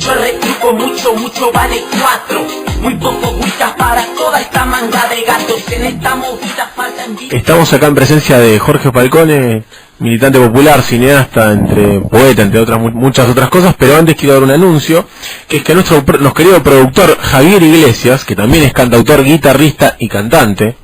mucho el equipo, mucho vale 4. Muy poco gusta para toda esta manga de gatos. En esta movida faltan... Estamos acá en presencia de Jorge Falcone, militante popular, cineasta, poeta, entre otras muchas otras cosas, pero antes quiero dar un anuncio, que es que nuestro querido productor Javier Iglesias, que también es cantautor, guitarrista y cantante,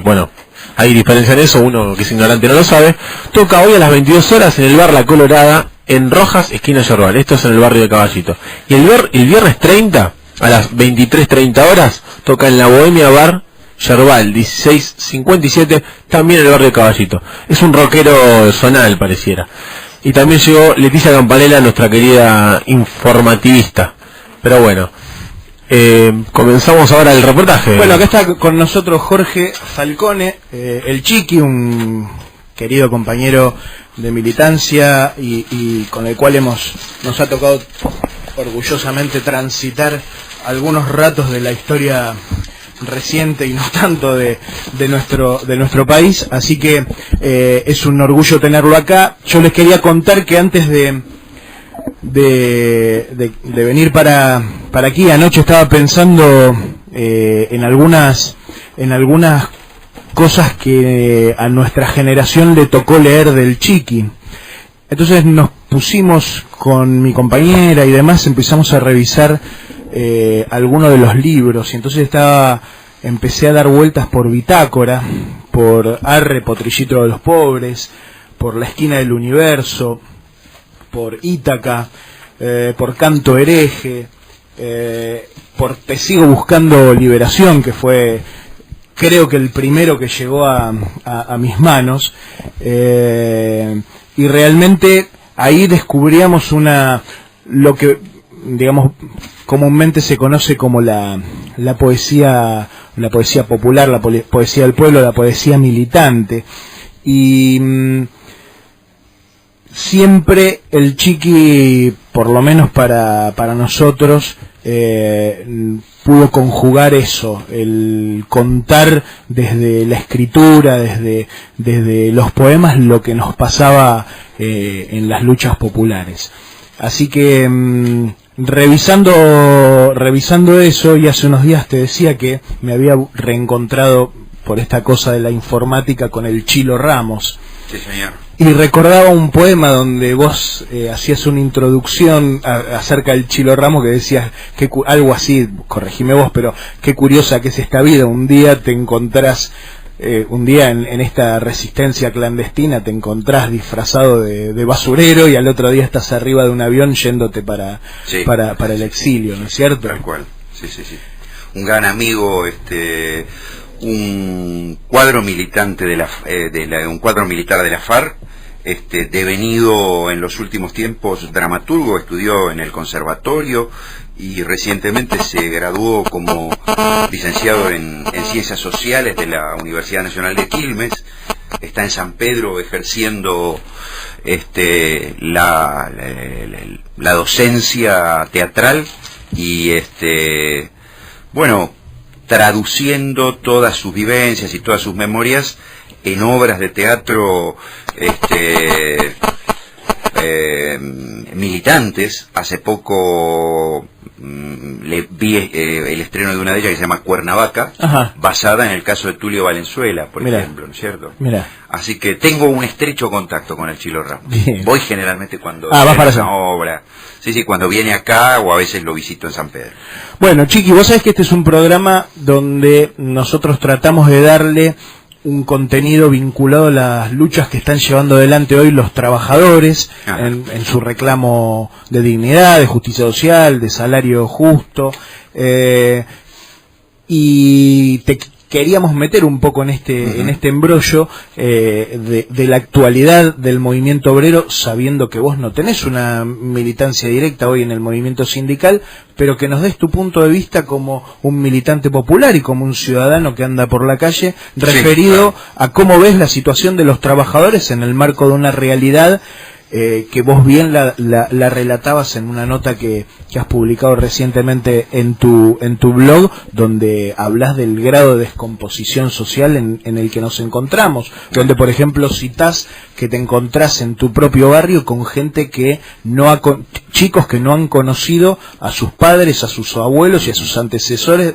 bueno, hay diferencia en eso, uno que es ignorante no lo sabe, toca hoy a las 22 horas en el bar La Colorada, en Rojas, esquina Yerbal, esto es en el barrio de Caballito, y el viernes 30, a las 23:30 horas, toca en la Bohemia Bar Yerbal, 1657, también en el barrio de Caballito. Es un rockero zonal, pareciera. Y también llegó Leticia Campanella, nuestra querida informativista. Pero bueno, comenzamos ahora el reportaje. Bueno, acá está con nosotros Jorge Falcone, el Chiqui, un querido compañero de militancia y con el cual nos ha tocado orgullosamente transitar algunos ratos de la historia reciente y no tanto de nuestro país, así que es un orgullo tenerlo acá. Yo les quería contar que antes de venir para aquí, anoche estaba pensando en algunas cosas que a nuestra generación le tocó leer del Chiqui. Entonces nos pusimos con mi compañera y demás, empezamos a revisar algunos de los libros, y entonces empecé a dar vueltas por Bitácora, por Arre, Potrillito de los Pobres, por La Esquina del Universo, por Ítaca, por Canto Hereje, por Te Sigo Buscando Liberación, que fue creo que el primero que llegó a mis manos, y realmente ahí descubríamos lo que digamos comúnmente se conoce como la poesía popular, la poesía del pueblo, la poesía militante, y siempre el Chiqui, por lo menos para nosotros, pudo conjugar eso, el contar desde la escritura, desde los poemas, lo que nos pasaba en las luchas populares. Así que revisando eso, y hace unos días te decía que me había reencontrado por esta cosa de la informática con el Chilo Ramos. Sí, señor. Y recordaba un poema donde vos hacías una introducción acerca del Chilo Ramos, que decías que algo así, corregime vos, pero qué curiosa que es esta vida. Un día te encontrás, un día en esta resistencia clandestina te encontrás disfrazado de basurero, y al otro día estás arriba de un avión yéndote para el exilio, ¿no es cierto? Tal cual, sí. Un gran amigo, un cuadro militante un cuadro militar de la FARC, devenido en los últimos tiempos dramaturgo, estudió en el conservatorio y recientemente se graduó como licenciado en Ciencias Sociales de la Universidad Nacional de Quilmes. Está en San Pedro ejerciendo la docencia teatral y traduciendo todas sus vivencias y todas sus memorias en obras de teatro militantes. Hace poco le vi el estreno de una de ellas que se llama Cuernavaca, basada en el caso de Tulio Valenzuela, por ejemplo, ¿no es cierto? Así que tengo un estrecho contacto con el Chilo Ramos. Bien. Voy generalmente cuando vas para una obra. Sí, cuando viene acá, o a veces lo visito en San Pedro. Bueno, Chiqui, vos sabés que este es un programa donde nosotros tratamos de darle un contenido vinculado a las luchas que están llevando adelante hoy los trabajadores en su reclamo de dignidad, de justicia social, de salario justo, y te queríamos meter un poco en este embrollo de la actualidad del movimiento obrero, sabiendo que vos no tenés una militancia directa hoy en el movimiento sindical, pero que nos des tu punto de vista como un militante popular y como un ciudadano que anda por la calle, referido a cómo ves la situación de los trabajadores en el marco de una realidad que vos bien la relatabas en una nota que has publicado recientemente en tu blog, donde hablas del grado de descomposición social en el que nos encontramos, donde por ejemplo citás que te encontrás en tu propio barrio con gente que no ha chicos que no han conocido a sus padres, a sus abuelos y a sus antecesores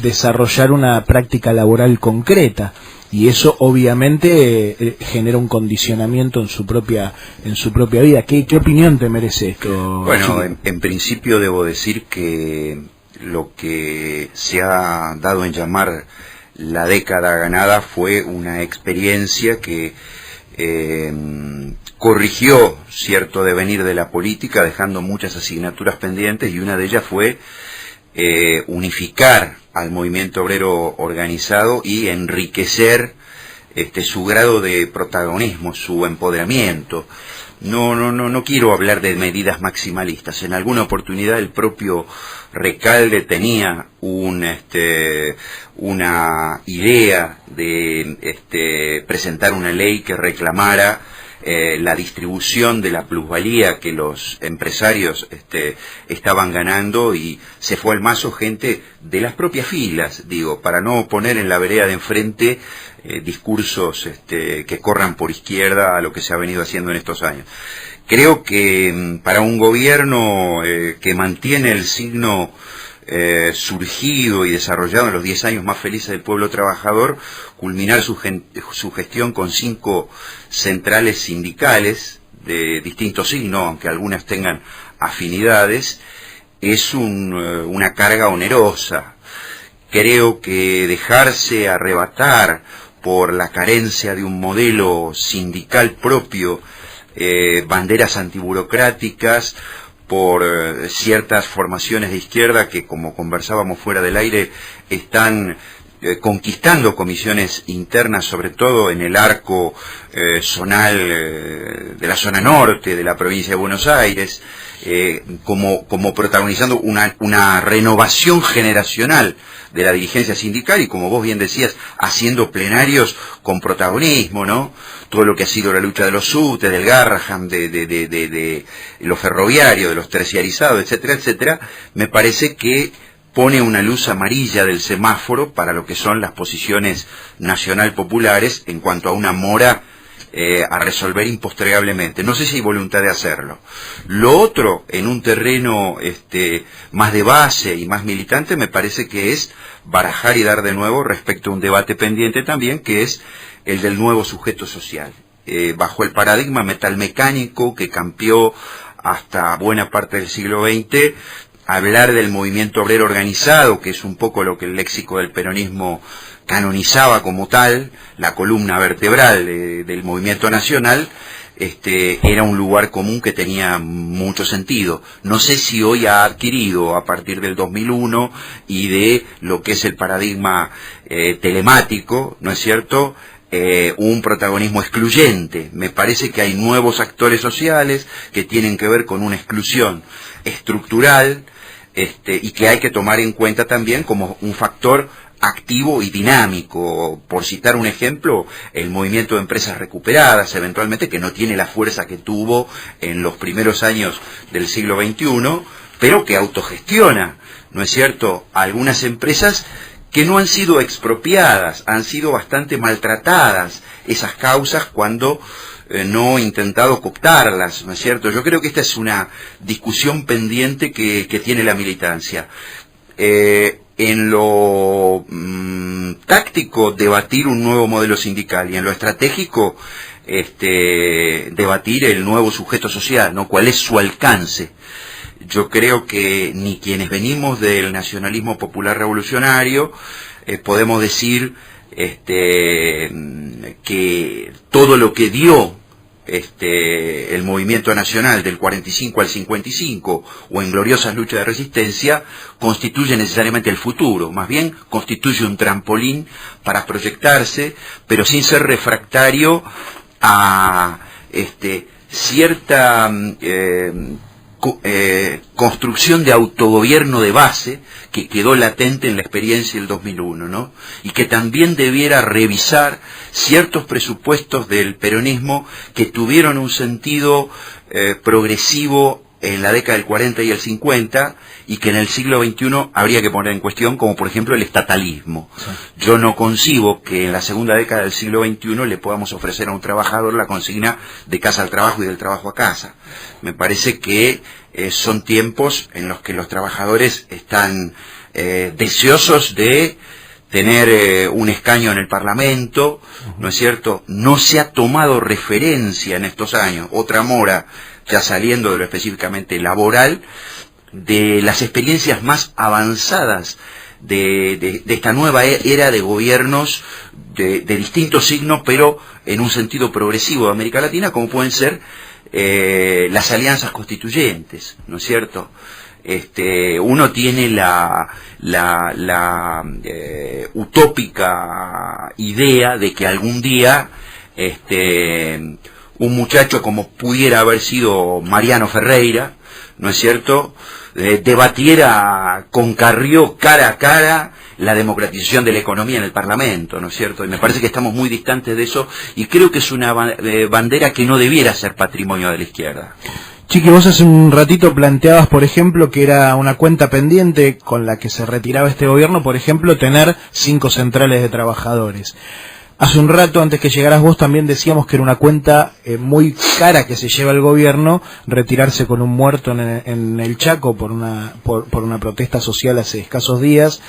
desarrollar una práctica laboral concreta. Y eso obviamente genera un condicionamiento en su propia vida. ¿Qué opinión te merece esto? Bueno, en principio debo decir que lo que se ha dado en llamar la década ganada fue una experiencia que corrigió cierto devenir de la política, dejando muchas asignaturas pendientes, y una de ellas fue unificar al movimiento obrero organizado y enriquecer su grado de protagonismo, su empoderamiento. No quiero hablar de medidas maximalistas. En alguna oportunidad el propio Recalde tenía una idea de presentar una ley que reclamara la distribución de la plusvalía que los empresarios estaban ganando, y se fue al mazo gente de las propias filas, digo, para no poner en la vereda de enfrente discursos que corran por izquierda a lo que se ha venido haciendo en estos años. Creo que para un gobierno que mantiene el signo surgido y desarrollado en los 10 años más felices del pueblo trabajador, culminar su gestión con 5 centrales sindicales de distinto signo, aunque algunas tengan afinidades, es una carga onerosa. Creo que dejarse arrebatar por la carencia de un modelo sindical propio, banderas antiburocráticas, por ciertas formaciones de izquierda que, como conversábamos fuera del aire, están conquistando comisiones internas, sobre todo en el arco zonal de la zona norte de la provincia de Buenos Aires, como protagonizando una renovación generacional de la dirigencia sindical, y como vos bien decías, haciendo plenarios con protagonismo, ¿no? Todo lo que ha sido la lucha de los subtes, del Garrahan, de los ferroviarios, de los terciarizados, etcétera, etcétera, me parece que pone una luz amarilla del semáforo para lo que son las posiciones nacional populares en cuanto a una mora a resolver impostergablemente. No sé si hay voluntad de hacerlo. Lo otro, en un terreno más de base y más militante, me parece que es barajar y dar de nuevo respecto a un debate pendiente también, que es el del nuevo sujeto social. Bajo el paradigma metalmecánico que campeó hasta buena parte del siglo XX, hablar del movimiento obrero organizado, que es un poco lo que el léxico del peronismo canonizaba como tal, la columna vertebral del movimiento nacional, era un lugar común que tenía mucho sentido. No sé si hoy ha adquirido, a partir del 2001 y de lo que es el paradigma telemático, ¿no es cierto?, un protagonismo excluyente. Me parece que hay nuevos actores sociales que tienen que ver con una exclusión estructural, y que hay que tomar en cuenta también como un factor activo y dinámico. Por citar un ejemplo, el movimiento de empresas recuperadas, eventualmente, que no tiene la fuerza que tuvo en los primeros años del siglo XXI, pero que autogestiona, ¿no es cierto?, algunas empresas que no han sido expropiadas, han sido bastante maltratadas esas causas cuando no he intentado cooptarlas, ¿no es cierto? Yo creo que esta es una discusión pendiente que tiene la militancia. En lo táctico, debatir un nuevo modelo sindical, y en lo estratégico, debatir el nuevo sujeto social, ¿no? ¿Cuál es su alcance? Yo creo que ni quienes venimos del nacionalismo popular revolucionario podemos decir que todo lo que dio el movimiento nacional del 45 al 55 o en gloriosas luchas de resistencia constituye necesariamente el futuro. Más bien constituye un trampolín para proyectarse, pero sin ser refractario a cierta construcción de autogobierno de base que quedó latente en la experiencia del 2001, ¿no? Y que también debiera revisar ciertos presupuestos del peronismo que tuvieron un sentido progresivo en la década del 40 y el 50 y que en el siglo XXI habría que poner en cuestión, como por ejemplo el estatalismo. Sí. Yo no concibo que en la segunda década del siglo XXI le podamos ofrecer a un trabajador la consigna de casa al trabajo y del trabajo a casa. Me parece que son tiempos en los que los trabajadores están deseosos de tener un escaño en el Parlamento, ¿no es cierto? No se ha tomado referencia en estos años, otra mora, ya saliendo de lo específicamente laboral, de las experiencias más avanzadas de esta nueva era de gobiernos de distintos signos, pero en un sentido progresivo de América Latina, como pueden ser las alianzas constituyentes, ¿no es cierto? Uno tiene la utópica idea de que algún día un muchacho como pudiera haber sido Mariano Ferreira, ¿no es cierto?, debatiera con Carrió cara a cara la democratización de la economía en el Parlamento, ¿no es cierto? Y me parece que estamos muy distantes de eso, y creo que es una bandera que no debiera ser patrimonio de la izquierda. Chiqui, vos hace un ratito planteabas, por ejemplo, que era una cuenta pendiente con la que se retiraba este gobierno, por ejemplo, tener 5 centrales de trabajadores. Hace un rato, antes que llegaras vos, también decíamos que era una cuenta muy cara que se lleva el gobierno retirarse con un muerto en el Chaco por una protesta social hace escasos días,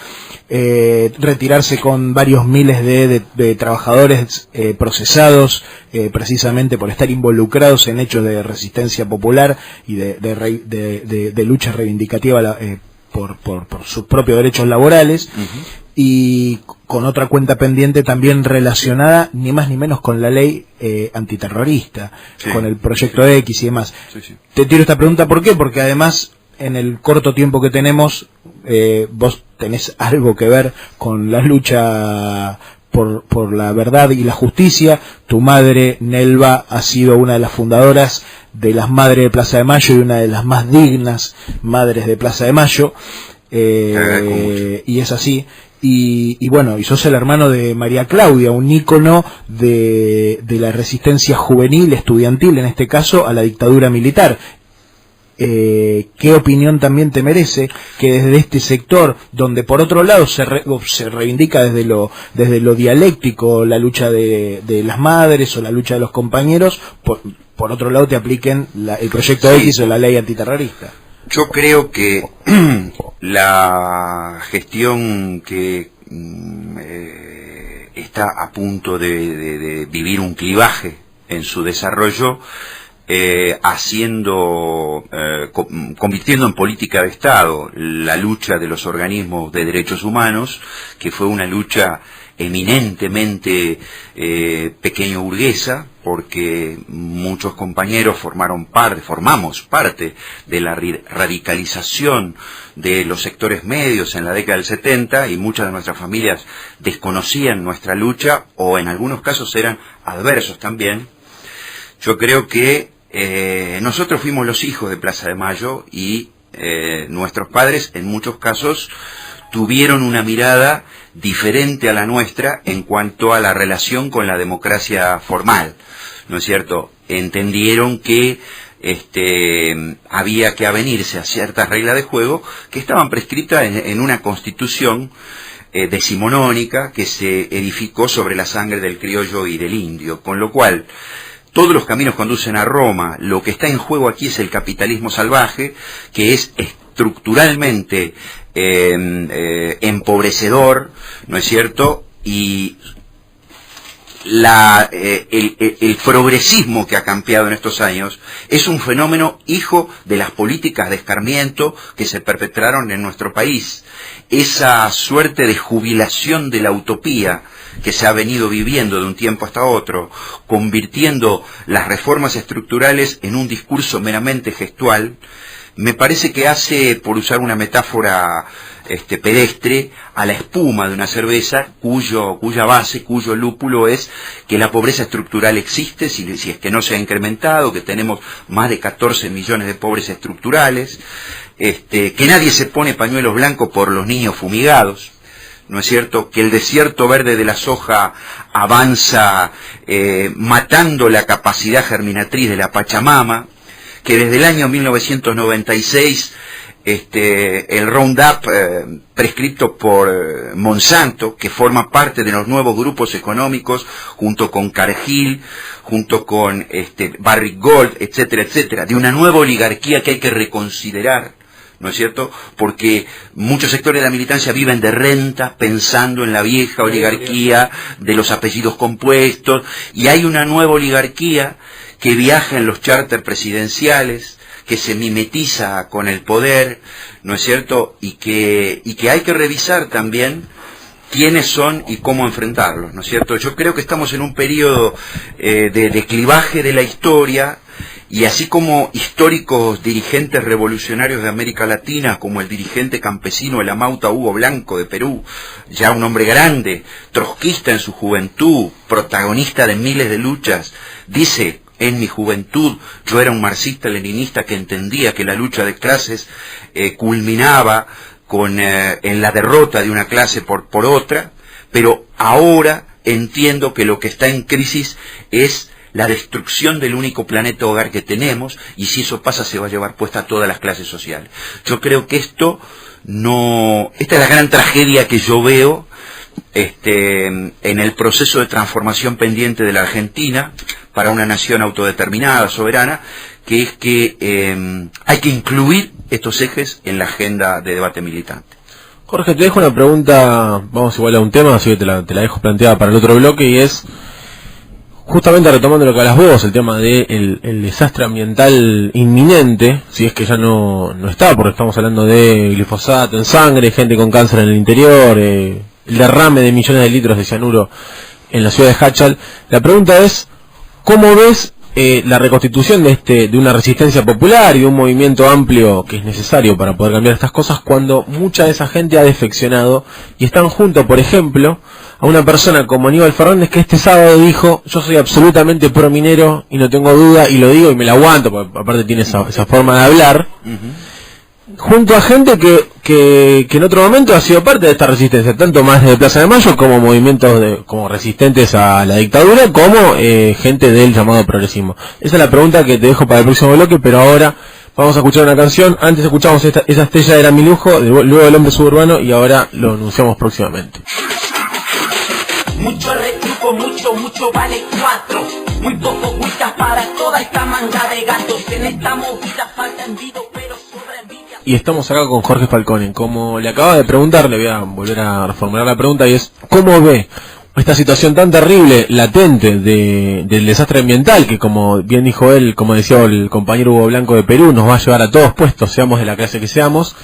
retirarse con varios miles de trabajadores procesados precisamente por estar involucrados en hechos de resistencia popular y de lucha reivindicativa por sus propios derechos laborales. Y con otra cuenta pendiente también relacionada ni más ni menos con la ley antiterrorista, sí, con el proyecto X y demás. Sí, sí. Te tiro esta pregunta, ¿por qué? Porque además en el corto tiempo que tenemos vos tenés algo que ver con la lucha por la verdad y la justicia. Tu madre, Nelva, ha sido una de las fundadoras de las Madres de Plaza de Mayo y una de las más dignas Madres de Plaza de Mayo, y es así. Y bueno, y sos el hermano de María Claudia, un ícono de la resistencia juvenil, estudiantil en este caso, a la dictadura militar. ¿Qué opinión también te merece que desde este sector, donde por otro lado se reivindica desde lo dialéctico la lucha de las madres o la lucha de los compañeros, por otro lado te apliquen el proyecto X o la ley antiterrorista? Yo creo que la gestión que está a punto de vivir un clivaje en su desarrollo, convirtiendo en política de Estado la lucha de los organismos de derechos humanos, que fue una lucha eminentemente pequeño burguesa, porque muchos compañeros formamos parte de la radicalización de los sectores medios en la década del 70, y muchas de nuestras familias desconocían nuestra lucha o en algunos casos eran adversos también. Yo creo que nosotros fuimos los hijos de Plaza de Mayo y nuestros padres en muchos casos tuvieron una mirada diferente a la nuestra en cuanto a la relación con la democracia formal, ¿no es cierto? Entendieron que había que avenirse a ciertas reglas de juego que estaban prescritas en una constitución decimonónica que se edificó sobre la sangre del criollo y del indio, con lo cual todos los caminos conducen a Roma. Lo que está en juego aquí es el capitalismo salvaje, que es estructuralmente empobrecedor, ¿no es cierto? Y el progresismo que ha campeado en estos años es un fenómeno hijo de las políticas de escarmiento que se perpetraron en nuestro país. Esa suerte de jubilación de la utopía que se ha venido viviendo de un tiempo hasta otro, convirtiendo las reformas estructurales en un discurso meramente gestual, me parece que hace, por usar una metáfora pedestre, a la espuma de una cerveza cuya base, cuyo lúpulo es que la pobreza estructural existe, si es que no se ha incrementado, que tenemos más de 14 millones de pobres estructurales, que nadie se pone pañuelos blancos por los niños fumigados, ¿no es cierto? Que el desierto verde de la soja avanza matando la capacidad germinatriz de la Pachamama, que desde el año 1996 el Roundup prescripto por Monsanto, que forma parte de los nuevos grupos económicos, junto con Cargill, junto con Barrick Gold, etcétera, etcétera, de una nueva oligarquía que hay que reconsiderar, ¿no es cierto? Porque muchos sectores de la militancia viven de renta, pensando en la vieja oligarquía de los apellidos compuestos, y hay una nueva oligarquía que viaja en los charters presidenciales, que se mimetiza con el poder, ¿no es cierto? Y que hay que revisar también quiénes son y cómo enfrentarlos, ¿no es cierto? Yo creo que estamos en un periodo de clivaje de la historia, y así como históricos dirigentes revolucionarios de América Latina, como el dirigente campesino de la Mauta Hugo Blanco de Perú, ya un hombre grande, trotskista en su juventud, protagonista de miles de luchas, dice: en mi juventud yo era un marxista-leninista que entendía que la lucha de clases culminaba en la derrota de una clase por otra, pero ahora entiendo que lo que está en crisis es la destrucción del único planeta hogar que tenemos, y si eso pasa se va a llevar puesta a todas las clases sociales. Yo creo que esta es la gran tragedia que yo veo en el proceso de transformación pendiente de la Argentina para una nación autodeterminada, soberana, que es que hay que incluir estos ejes en la agenda de debate militante. Jorge, te dejo una pregunta, vamos igual a un tema, así que te la dejo planteada para el otro bloque, y es justamente retomando lo que hablas vos, el tema del el desastre ambiental inminente, si es que ya no está, porque estamos hablando de glifosato en sangre, gente con cáncer en el interior, el derrame de millones de litros de cianuro en la ciudad de Hachal. La pregunta es: ¿cómo ves la reconstitución de una resistencia popular y de un movimiento amplio que es necesario para poder cambiar estas cosas, cuando mucha de esa gente ha defeccionado y están junto, por ejemplo, a una persona como Aníbal Fernández, que este sábado dijo: yo soy absolutamente pro minero y no tengo duda, y lo digo y me la aguanto, porque aparte tiene esa forma de hablar, junto a gente que en otro momento ha sido parte de esta resistencia, tanto más de Plaza de Mayo como movimientos como resistentes a la dictadura, como gente del llamado progresismo? Esa es la pregunta que te dejo para el próximo bloque, pero ahora vamos a escuchar una canción. Antes escuchamos Esa estrella era mi lujo, luego El hombre suburbano, y ahora lo anunciamos próximamente. Mucho retruco, mucho vale 4. Muy poco cuitas para toda esta manga de gatos. En esta movida falta envido, pero sobra envidia. Y estamos acá con Jorge Falcone. Como le acaba de preguntar, le voy a volver a reformular la pregunta, y es: ¿cómo ve esta situación tan terrible, latente, del desastre ambiental, que, como bien dijo él, como decía el compañero Hugo Blanco de Perú, nos va a llevar a todos puestos, seamos de la clase que seamos?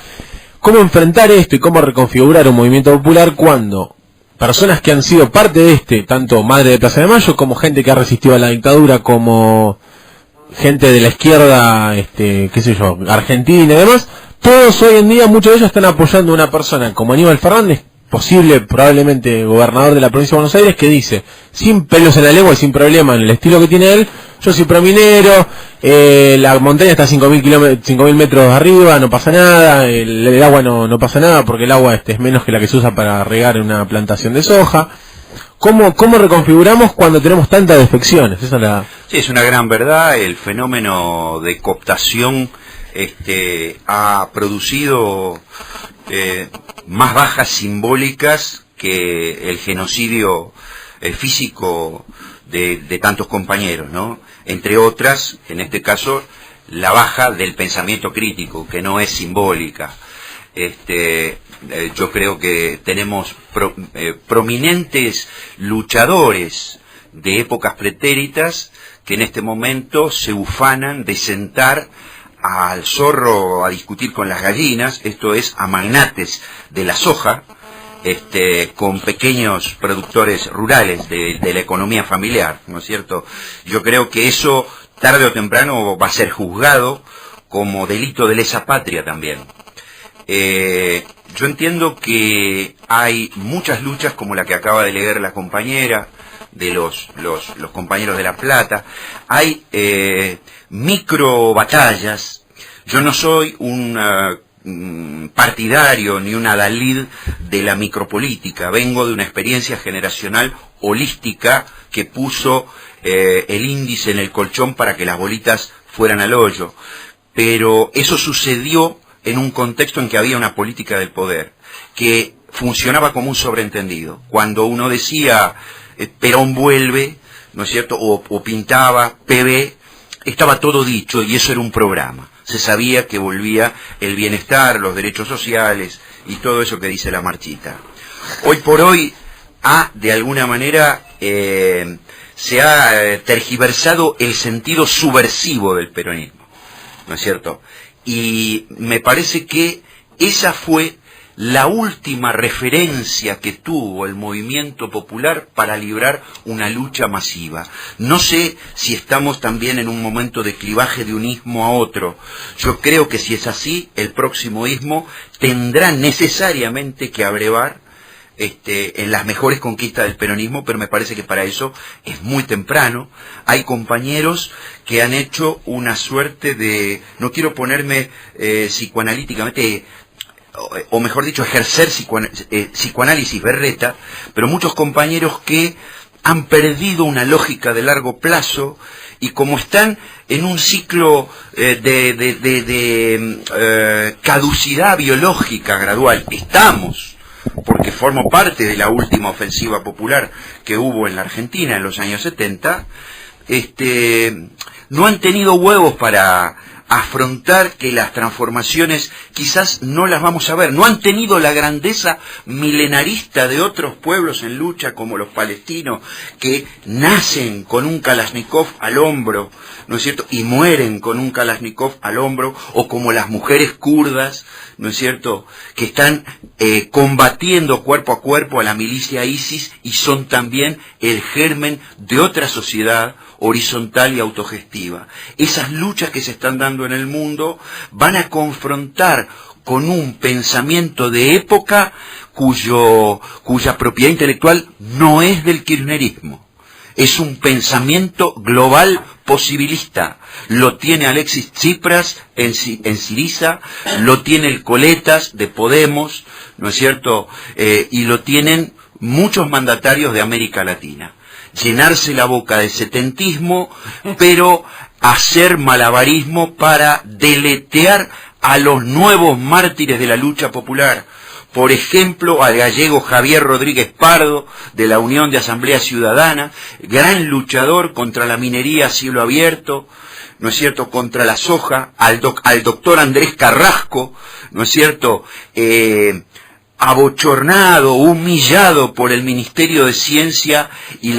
¿Cómo enfrentar esto y cómo reconfigurar un movimiento popular cuando personas que han sido parte de tanto madre de Plaza de Mayo, como gente que ha resistido a la dictadura, como gente de la izquierda, qué sé yo, argentina y demás, todos hoy en día, muchos de ellos están apoyando a una persona como Aníbal Fernández, probablemente gobernador de la provincia de Buenos Aires, que dice, sin pelos en la lengua y sin problema en el estilo que tiene él: yo soy prominero, la montaña está a 5.000 metros arriba, no pasa nada, el agua no pasa nada, porque el agua es menos que la que se usa para regar una plantación de soja. ¿Cómo reconfiguramos cuando tenemos tantas defecciones? Sí, es una gran verdad. El fenómeno de cooptación ha producido más bajas simbólicas que el genocidio físico de tantos compañeros, ¿no? Entre otras, en este caso, la baja del pensamiento crítico, que no es simbólica. Yo creo que tenemos prominentes luchadores de épocas pretéritas que en este momento se ufanan de sentar al zorro a discutir con las gallinas, esto es, a magnates de la soja, con pequeños productores rurales de la economía familiar, ¿no es cierto? Yo creo que eso tarde o temprano va a ser juzgado como delito de lesa patria también. Yo entiendo que hay muchas luchas, como la que acaba de leer la compañera, de los compañeros de La Plata. Hay micro batallas. Yo no soy un partidario ni un adalid de la micropolítica. Vengo de una experiencia generacional holística que puso el índice en el colchón para que las bolitas fueran al hoyo. Pero eso sucedió en un contexto en que había una política del poder, que funcionaba como un sobreentendido. Cuando uno decía Perón vuelve, ¿no es cierto?, o pintaba PB, estaba todo dicho y eso era un programa. Se sabía que volvía el bienestar, los derechos sociales y todo eso que dice la marchita. Hoy por hoy, de alguna manera, se ha tergiversado el sentido subversivo del peronismo, ¿no es cierto? Y me parece que esa fue la última referencia que tuvo el movimiento popular para librar una lucha masiva. No sé si estamos también en un momento de clivaje de un ismo a otro. Yo creo que si es así, el próximo ismo tendrá necesariamente que abrevar en las mejores conquistas del peronismo, pero me parece que para eso es muy temprano. Hay compañeros que han hecho una suerte de, no quiero ponerme psicoanalíticamente, o mejor dicho, ejercer psicoanálisis berreta, pero muchos compañeros que han perdido una lógica de largo plazo y como están en un ciclo de caducidad biológica gradual, porque formo parte de la última ofensiva popular que hubo en la Argentina en los años 70, no han tenido huevos para afrontar que las transformaciones quizás no las vamos a ver, no han tenido la grandeza milenarista de otros pueblos en lucha como los palestinos, que nacen con un Kalashnikov al hombro, ¿no es cierto?, y mueren con un Kalashnikov al hombro, o como las mujeres kurdas, ¿no es cierto?, que están combatiendo cuerpo a cuerpo a la milicia ISIS y son también el germen de otra sociedad horizontal y autogestiva. Esas luchas que se están dando en el mundo van a confrontar con un pensamiento de época cuya propiedad intelectual no es del kirchnerismo. Es un pensamiento global posibilista. Lo tiene Alexis Tsipras en Syriza, lo tiene el Coletas de Podemos, ¿no es cierto?, y lo tienen muchos mandatarios de América Latina. Llenarse la boca de setentismo, pero hacer malabarismo para deletear a los nuevos mártires de la lucha popular. Por ejemplo, al gallego Javier Rodríguez Pardo, de la Unión de Asamblea Ciudadana, gran luchador contra la minería a cielo abierto, ¿no es cierto?, contra la soja, al doctor Andrés Carrasco, ¿no es cierto?, abochornado, humillado por el Ministerio de Ciencia y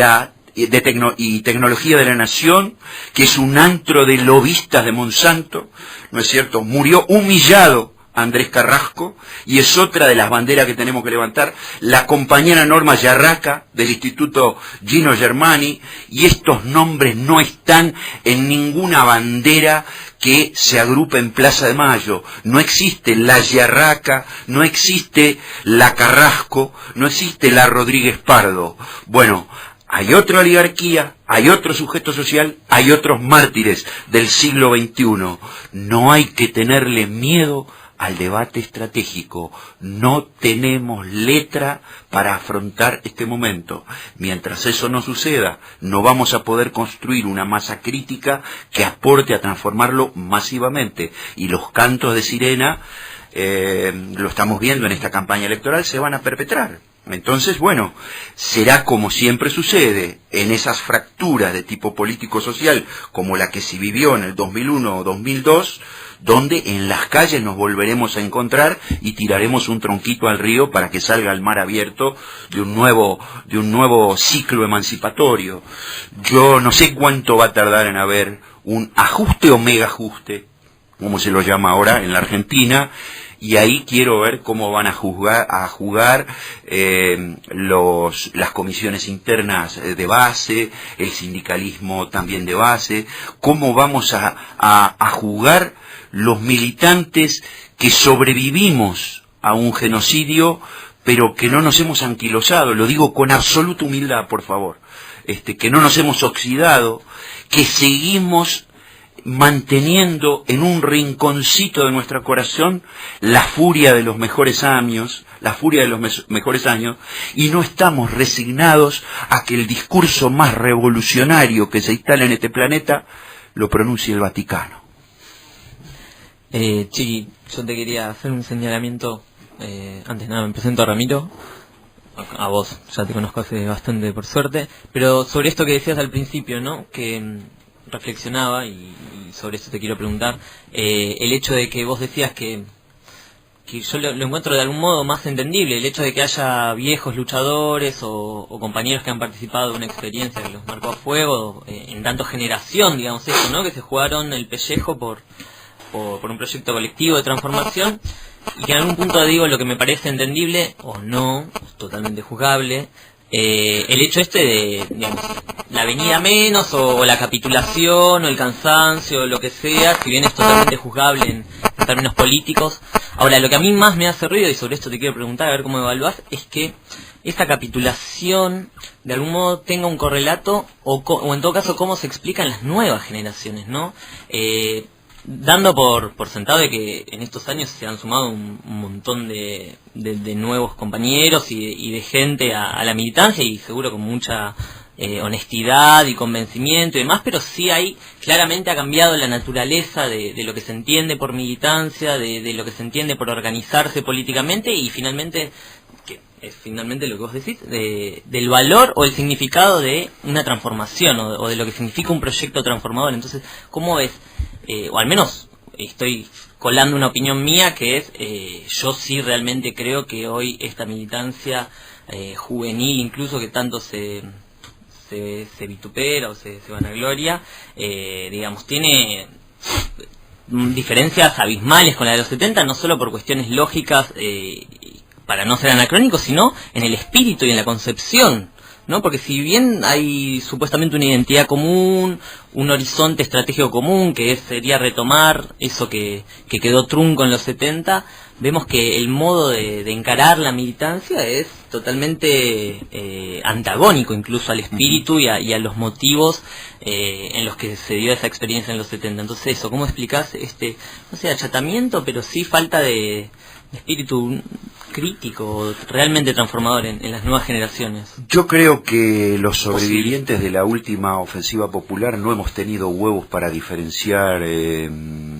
Tecnología de la Nación, que es un antro de lobistas de Monsanto, ¿no es cierto? Murió humillado Andrés Carrasco, y es otra de las banderas que tenemos que levantar. La compañera Norma Yarraca, del Instituto Gino Germani, y estos nombres no están en ninguna bandera que se agrupe en Plaza de Mayo. No existe la Yarraca, no existe la Carrasco, no existe la Rodríguez Pardo. Bueno, hay otra oligarquía, hay otro sujeto social, hay otros mártires del siglo XXI. No hay que tenerle miedo al debate estratégico. No tenemos letra para afrontar este momento. Mientras eso no suceda, no vamos a poder construir una masa crítica que aporte a transformarlo masivamente. Y los cantos de sirena, lo estamos viendo en esta campaña electoral, se van a perpetrar. Entonces, bueno, será como siempre sucede en esas fracturas de tipo político-social, como la que se vivió en el 2001 o 2002, donde en las calles nos volveremos a encontrar y tiraremos un tronquito al río para que salga al mar abierto de un nuevo ciclo emancipatorio. Yo no sé cuánto va a tardar en haber un ajuste o mega ajuste, como se lo llama ahora en la Argentina, y ahí quiero ver cómo van a jugar las comisiones internas de base, el sindicalismo también de base, cómo vamos a jugar los militantes que sobrevivimos a un genocidio, pero que no nos hemos anquilosado, lo digo con absoluta humildad, por favor, que no nos hemos oxidado, que seguimos manteniendo en un rinconcito de nuestro corazón la furia de los mejores años, y no estamos resignados a que el discurso más revolucionario que se instala en este planeta lo pronuncie el Vaticano. Chiqui, yo te quería hacer un señalamiento. Antes nada, me presento a Ramiro. A vos, ya te conozco hace bastante, por suerte. Pero sobre esto que decías al principio, ¿no? Que reflexionaba, y sobre eso te quiero preguntar. El hecho de que vos decías que yo lo encuentro de algún modo más entendible, el hecho de que haya viejos luchadores o compañeros que han participado de una experiencia que los marcó a fuego, en tanto generación, digamos eso, ¿no? Que se jugaron el pellejo por un proyecto colectivo de transformación, y que en algún punto, digo, lo que me parece entendible, o no, totalmente juzgable, el hecho de, digamos, la venida menos, o la capitulación, o el cansancio, o lo que sea, si bien es totalmente juzgable en términos políticos. Ahora, lo que a mí más me hace ruido, y sobre esto te quiero preguntar, a ver cómo evaluás, es que esta capitulación, de algún modo, tenga un correlato, o en todo caso, cómo se explican las nuevas generaciones, ¿no? Dando por sentado de que en estos años se han sumado un montón de nuevos compañeros y de gente a la militancia, y seguro con mucha honestidad y convencimiento y demás, pero sí claramente ha cambiado la naturaleza de lo que se entiende por militancia, de lo que se entiende por organizarse políticamente, y finalmente, que es finalmente lo que vos decís, del valor o el significado de una transformación, o de lo que significa un proyecto transformador. Entonces, ¿cómo ves? O al menos estoy colando una opinión mía, que es, yo sí realmente creo que hoy esta militancia juvenil, incluso, que tanto se vitupera o se vanagloria, digamos, tiene diferencias abismales con la de los 70, no solo por cuestiones lógicas, para no ser anacrónicos, sino en el espíritu y en la concepción, ¿no? Porque si bien hay supuestamente una identidad común, un horizonte estratégico común, que sería retomar eso que quedó trunco en los 70, vemos que el modo de encarar la militancia es totalmente antagónico incluso al espíritu y a los motivos en los que se dio esa experiencia en los 70. Entonces eso, ¿cómo explicás no sé, achatamiento, pero sí falta de espíritu crítico, realmente transformador en las nuevas generaciones? Yo creo que los sobrevivientes de la última ofensiva popular no hemos tenido huevos para diferenciar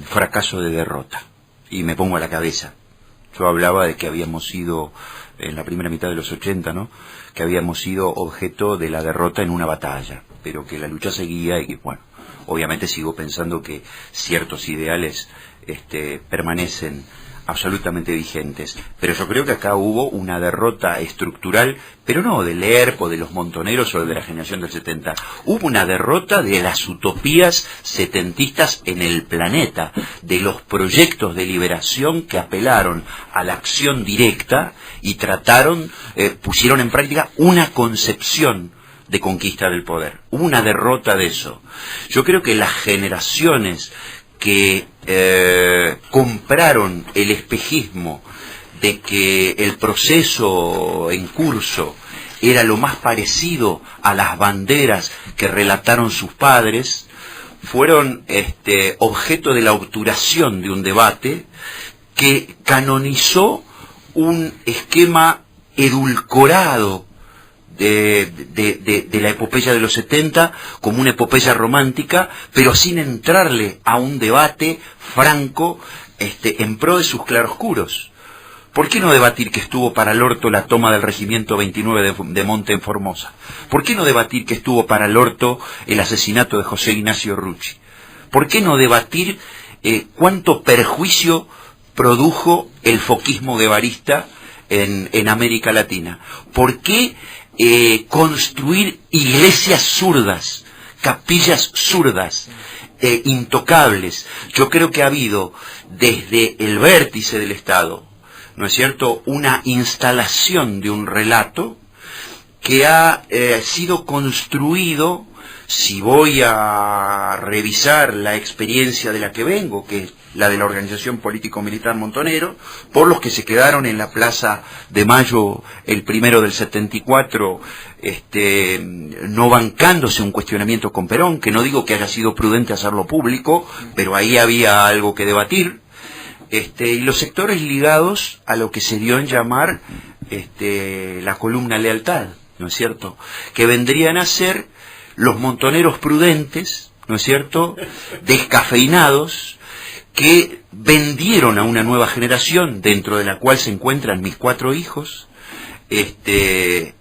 fracaso de derrota. Y me pongo a la cabeza. Yo hablaba de que habíamos sido, en la primera mitad de los 80, ¿no?, que habíamos sido objeto de la derrota en una batalla, pero que la lucha seguía, y que, bueno, obviamente sigo pensando que ciertos ideales permanecen absolutamente vigentes, pero yo creo que acá hubo una derrota estructural, pero no del ERP o de los montoneros o de la generación del 70, hubo una derrota de las utopías setentistas en el planeta, de los proyectos de liberación que apelaron a la acción directa y pusieron en práctica una concepción de conquista del poder. Hubo una derrota de eso. Yo creo que las generaciones que compraron el espejismo de que el proceso en curso era lo más parecido a las banderas que relataron sus padres, fueron objeto de la obturación de un debate que canonizó un esquema edulcorado de la epopeya de los 70 como una epopeya romántica, pero sin entrarle a un debate franco en pro de sus claroscuros. ¿Por qué no debatir que estuvo para el orto la toma del regimiento 29 de Monte en Formosa? ¿Por qué no debatir que estuvo para el orto el asesinato de José Ignacio Rucci? ¿Por qué no debatir cuánto perjuicio produjo el foquismo guevarista en América Latina? ¿Por qué construir iglesias zurdas, capillas zurdas, intocables? Yo creo que ha habido desde el vértice del Estado, ¿no es cierto?, una instalación de un relato que ha sido construido, si voy a revisar la experiencia de la que vengo, que es la de la organización político-militar Montonero, por los que se quedaron en la Plaza de Mayo el 1 del 74, no bancándose un cuestionamiento con Perón, que no digo que haya sido prudente hacerlo público, pero ahí había algo que debatir, y los sectores ligados a lo que se dio en llamar la columna lealtad, ¿no es cierto?, que vendrían a ser los montoneros prudentes, ¿no es cierto?, descafeinados, que vendieron a una nueva generación, dentro de la cual se encuentran mis 4 hijos, el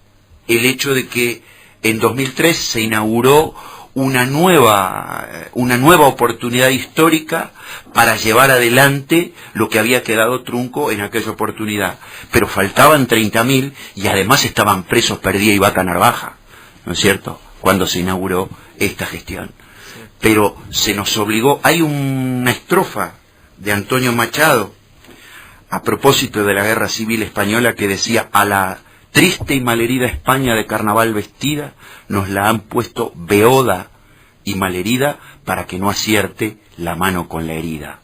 hecho de que en 2003 se inauguró una nueva oportunidad histórica para llevar adelante lo que había quedado trunco en aquella oportunidad. Pero faltaban 30.000 y además estaban presos Perdía y Vaca Narvaja, ¿no es cierto?, cuando se inauguró esta gestión. Pero se nos obligó, hay una estrofa de Antonio Machado a propósito de la Guerra Civil Española que decía: a la triste y malherida España de carnaval vestida, nos la han puesto beoda y malherida para que no acierte la mano con la herida.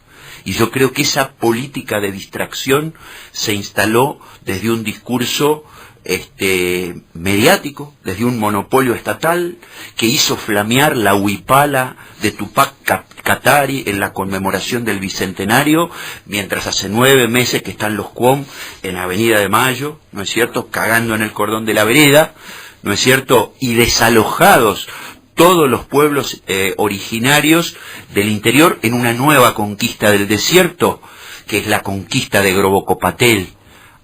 Y yo creo que esa política de distracción se instaló desde un discurso mediático, desde un monopolio estatal que hizo flamear la huipala de Tupac Katari en la conmemoración del bicentenario, mientras hace 9 meses que están los Cuom en Avenida de Mayo, ¿no es cierto?, cagando en el cordón de la vereda, ¿no es cierto?, y desalojados todos los pueblos originarios del interior en una nueva conquista del desierto, que es la conquista de Grobocopatel,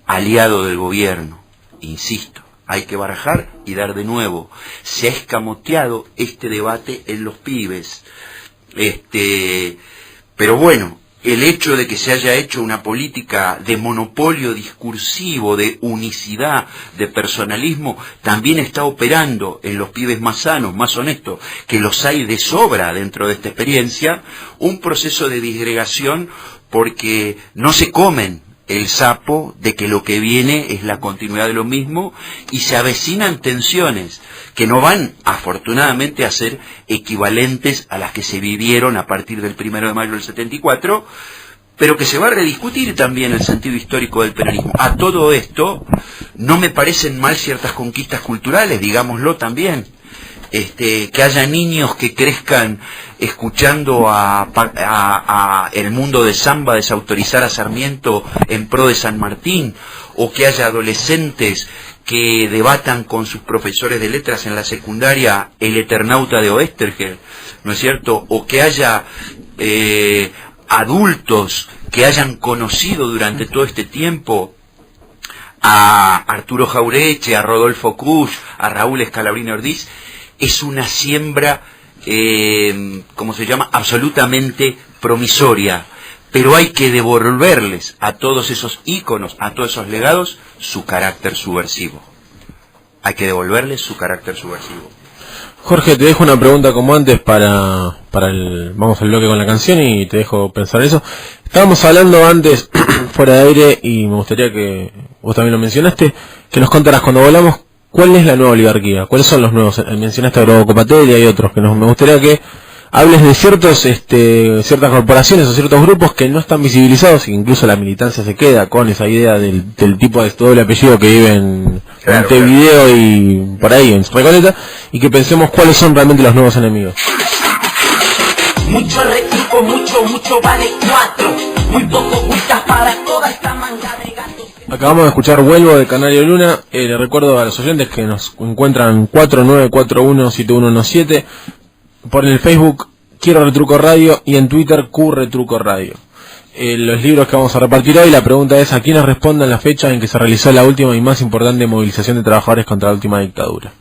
aliado del gobierno. Insisto, hay que barajar y dar de nuevo. Se ha escamoteado este debate en los pibes. Pero bueno, el hecho de que se haya hecho una política de monopolio discursivo, de unicidad, de personalismo, también está operando en los pibes más sanos, más honestos, que los hay de sobra dentro de esta experiencia, un proceso de disgregación, porque no se comen el sapo de que lo que viene es la continuidad de lo mismo, y se avecinan tensiones que no van afortunadamente a ser equivalentes a las que se vivieron a partir del 1 de mayo del 74, pero que se va a rediscutir también el sentido histórico del peronismo. A todo esto no me parecen mal ciertas conquistas culturales, digámoslo también. Que haya niños que crezcan escuchando a El Mundo de Zamba desautorizar a Sarmiento en pro de San Martín, o que haya adolescentes que debatan con sus profesores de letras en la secundaria El Eternauta de Oestergel, ¿no es cierto?, o que haya adultos que hayan conocido durante todo este tiempo a Arturo Jaureche, a Rodolfo Kusch, a Raúl Escalabrini Ordiz. Es una siembra, absolutamente promisoria, pero hay que devolverles a todos esos íconos, a todos esos legados, su carácter subversivo. Hay que devolverles su carácter subversivo. Jorge, te dejo una pregunta como antes vamos al bloque con la canción y te dejo pensar eso. Estábamos hablando antes, fuera de aire, y me gustaría que vos también lo mencionaste, que nos contaras cuando volamos cuál es la nueva oligarquía, cuáles son los nuevos. Mencionaste a Grobocopatel y hay otros que me gustaría que hables de ciertas corporaciones o ciertos grupos que no están visibilizados, y que incluso la militancia se queda con esa idea del tipo de doble apellido que vive en Montevideo y por ahí en Recoleta, y que pensemos cuáles son realmente los nuevos enemigos. Mucho rectico, mucho vale 4. Muy poco gustas para toda esta manga de gatos. Acabamos de escuchar Vuelvo de Canario Luna. Le recuerdo a los oyentes que nos encuentran 49417117, por el Facebook Quiero Retruco Radio y en Twitter Q Retruco Radio. Los libros que vamos a repartir hoy, la pregunta es: ¿a quiénes respondan la fecha en que se realizó la última y más importante movilización de trabajadores contra la última dictadura?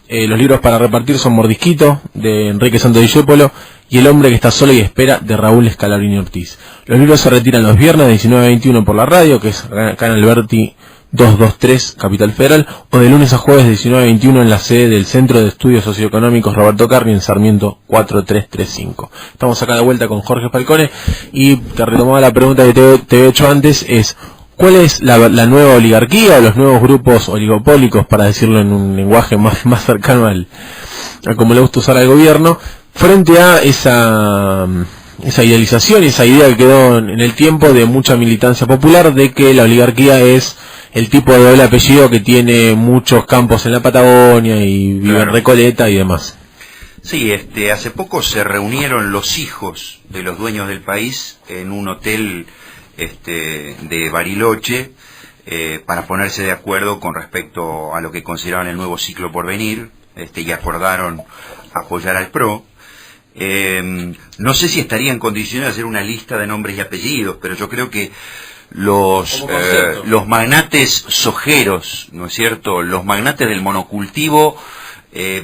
Los libros para repartir son Mordisquito, de Enrique Santo Discépolo, y El hombre que está solo y espera, de Raúl Escalabrini Ortiz. Los libros se retiran los viernes de 19 a 21 por la radio, que es acá en Alberti 223, Capital Federal, o de lunes a jueves de 19 a 21 en la sede del Centro de Estudios Socioeconómicos Roberto Carri en Sarmiento 4335. Estamos acá de vuelta con Jorge Falcone, y te retomaba la pregunta que te había hecho antes, es: ¿cuál es la nueva oligarquía o los nuevos grupos oligopólicos, para decirlo en un lenguaje más cercano a como le gusta usar al gobierno, frente a esa idealización y esa idea que quedó en el tiempo de mucha militancia popular de que la oligarquía es el tipo de doble apellido que tiene muchos campos en la Patagonia y vive en Recoleta y demás? Sí, hace poco se reunieron los hijos de los dueños del país en un hotel de Bariloche, para ponerse de acuerdo con respecto a lo que consideraban el nuevo ciclo por venir, y acordaron apoyar al PRO. No sé si estaría en condiciones de hacer una lista de nombres y apellidos, pero yo creo que los magnates sojeros, ¿no es cierto?, los magnates del monocultivo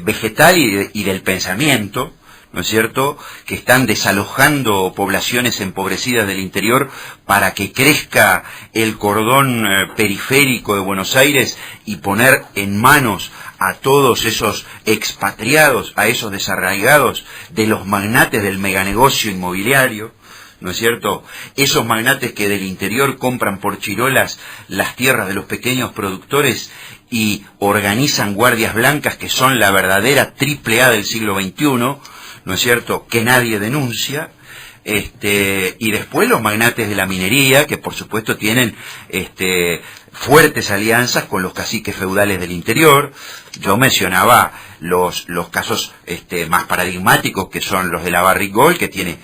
vegetal y del pensamiento, ¿no es cierto?, que están desalojando poblaciones empobrecidas del interior para que crezca el cordón periférico de Buenos Aires y poner en manos a todos esos expatriados, a esos desarraigados de los magnates del meganegocio inmobiliario, ¿no es cierto? Esos magnates que del interior compran por chirolas las tierras de los pequeños productores y organizan guardias blancas que son la verdadera triple A del siglo XXI, ¿no es cierto?, que nadie denuncia, y después los magnates de la minería, que por supuesto tienen fuertes alianzas con los caciques feudales del interior. Yo mencionaba los casos más paradigmáticos, que son los de la Barrick Gold, que tiene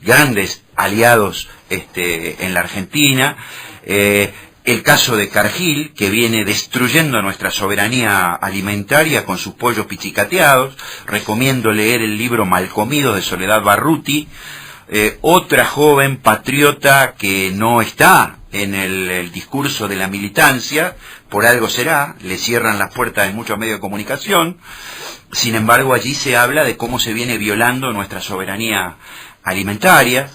grandes aliados en la Argentina, el caso de Cargill, que viene destruyendo nuestra soberanía alimentaria con sus pollos pichicateados. Recomiendo leer el libro Malcomidos de Soledad Barruti, otra joven patriota que no está en el discurso de la militancia, por algo será, le cierran las puertas en muchos medios de comunicación. Sin embargo, allí se habla de cómo se viene violando nuestra soberanía alimentaria,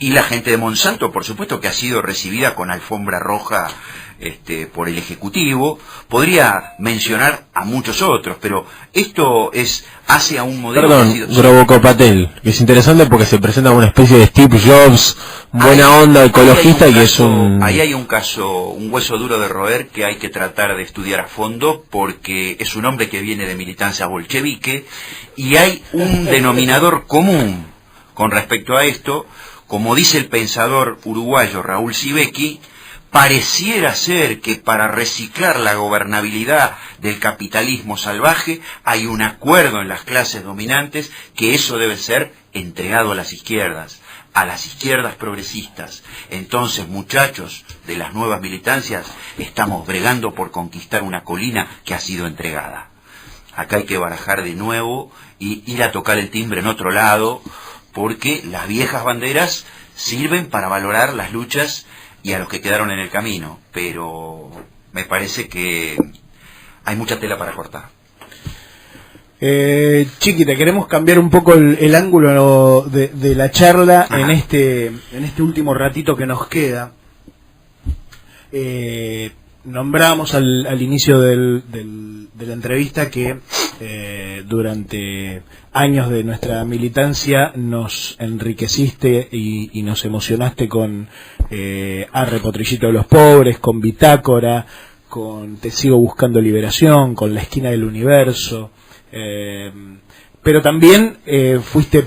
y la gente de Monsanto, por supuesto, que ha sido recibida con alfombra roja por el Ejecutivo. Podría mencionar a muchos otros, pero esto hace a un modelo... Perdón, Grobocopatel, que es interesante porque se presenta como una especie de Steve Jobs, buena onda, ecologista, y es un... Ahí hay un caso, un hueso duro de roer que hay que tratar de estudiar a fondo, porque es un hombre que viene de militancia bolchevique, y hay un denominador común con respecto a esto. Como dice el pensador uruguayo Raúl Sibeki, pareciera ser que para reciclar la gobernabilidad del capitalismo salvaje hay un acuerdo en las clases dominantes que eso debe ser entregado a las izquierdas progresistas. Entonces, muchachos de las nuevas militancias, estamos bregando por conquistar una colina que ha sido entregada. Acá hay que barajar de nuevo y ir a tocar el timbre en otro lado, porque las viejas banderas sirven para valorar las luchas y a los que quedaron en el camino, pero me parece que hay mucha tela para cortar. Chiquita, queremos cambiar un poco el ángulo de la charla. Ajá. en este último ratito que nos queda. Nombramos al inicio de la entrevista que durante años de nuestra militancia nos enriqueciste y nos emocionaste con Arre Potrillito de los Pobres, con Bitácora, con Te Sigo Buscando Liberación, con La Esquina del Universo, pero también fuiste...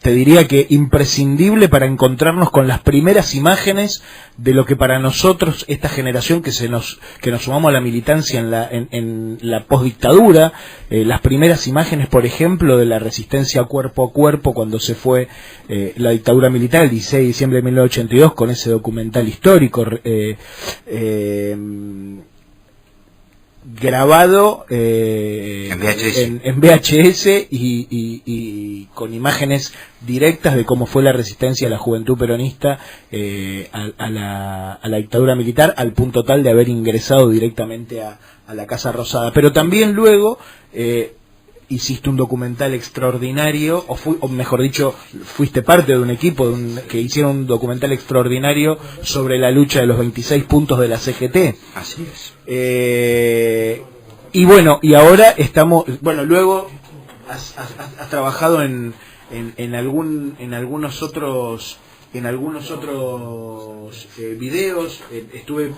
te diría que imprescindible para encontrarnos con las primeras imágenes de lo que para nosotros, esta generación que nos sumamos a la militancia en la postdictadura, las primeras imágenes, por ejemplo, de la resistencia cuerpo a cuerpo cuando se fue la dictadura militar el 16 de diciembre de 1982, con ese documental histórico grabado en VHS y con imágenes directas de cómo fue la resistencia de la juventud peronista a la dictadura militar, al punto tal de haber ingresado directamente a la Casa Rosada. Pero también luego hiciste un documental extraordinario, o mejor dicho, fuiste parte de un equipo que hicieron un documental extraordinario sobre la lucha de los 26 puntos de la CGT. Así es. Y bueno, y ahora estamos, luego has trabajado en algunos otros videos,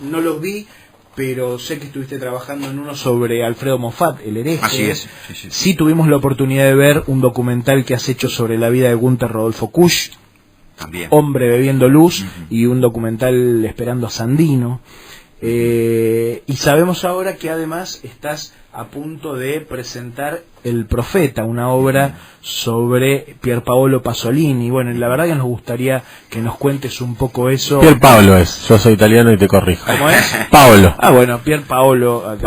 no los vi, pero sé que estuviste trabajando en uno sobre Alfredo Moffat, el hereje. Así es. Sí tuvimos la oportunidad de ver un documental que has hecho sobre la vida de Gunther Rodolfo Kusch, también. Hombre bebiendo luz, y un documental Esperando a Sandino. Y sabemos ahora que además estás a punto de presentar El Profeta, una obra sobre Pierpaolo Pasolini. Bueno, la verdad que nos gustaría que nos cuentes un poco eso. Pierpaolo es, yo soy italiano y te corrijo. ¿Cómo es? Paolo. Bueno, Pierpaolo.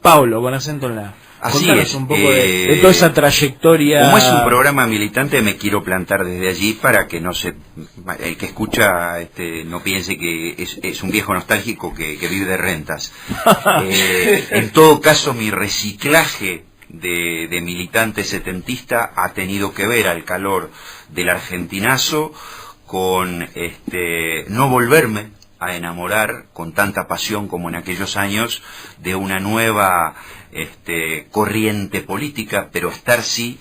Paolo, con acento en la Así Contanos es. un poco de toda esa trayectoria. Como es un programa militante, me quiero plantar desde allí para que el que escucha no piense que es un viejo nostálgico que vive de rentas. En todo caso, mi reciclaje de militante setentista ha tenido que ver, al calor del argentinazo, con no volverme a enamorar con tanta pasión como en aquellos años de una nueva corriente política, pero estar sí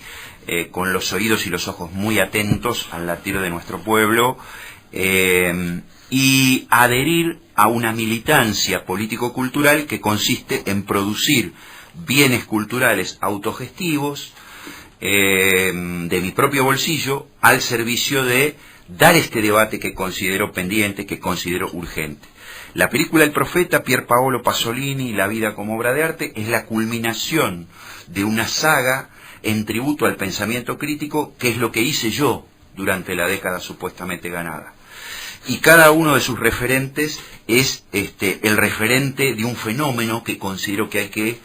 con los oídos y los ojos muy atentos al latir de nuestro pueblo, y adherir a una militancia político-cultural que consiste en producir bienes culturales autogestivos de mi propio bolsillo al servicio de dar este debate que considero pendiente, que considero urgente. La película El Profeta, Pier Paolo Pasolini, La vida como obra de arte, es la culminación de una saga en tributo al pensamiento crítico, que es lo que hice yo durante la década supuestamente ganada. Y cada uno de sus referentes es el referente de un fenómeno que considero que hay que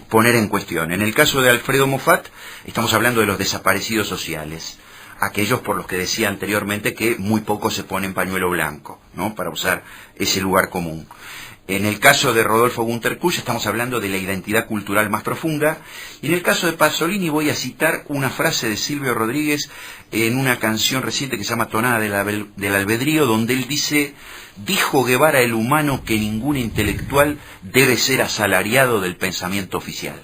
poner en cuestión. En el caso de Alfredo Moffat, estamos hablando de los desaparecidos sociales, aquellos por los que decía anteriormente que muy pocos se ponen pañuelo blanco, ¿no?, para usar ese lugar común. En el caso de Rodolfo Gunter Kusch estamos hablando de la identidad cultural más profunda, y en el caso de Pasolini voy a citar una frase de Silvio Rodríguez en una canción reciente que se llama Tonada del Albedrío, donde él dice: dijo Guevara el humano que ningún intelectual debe ser asalariado del pensamiento oficial.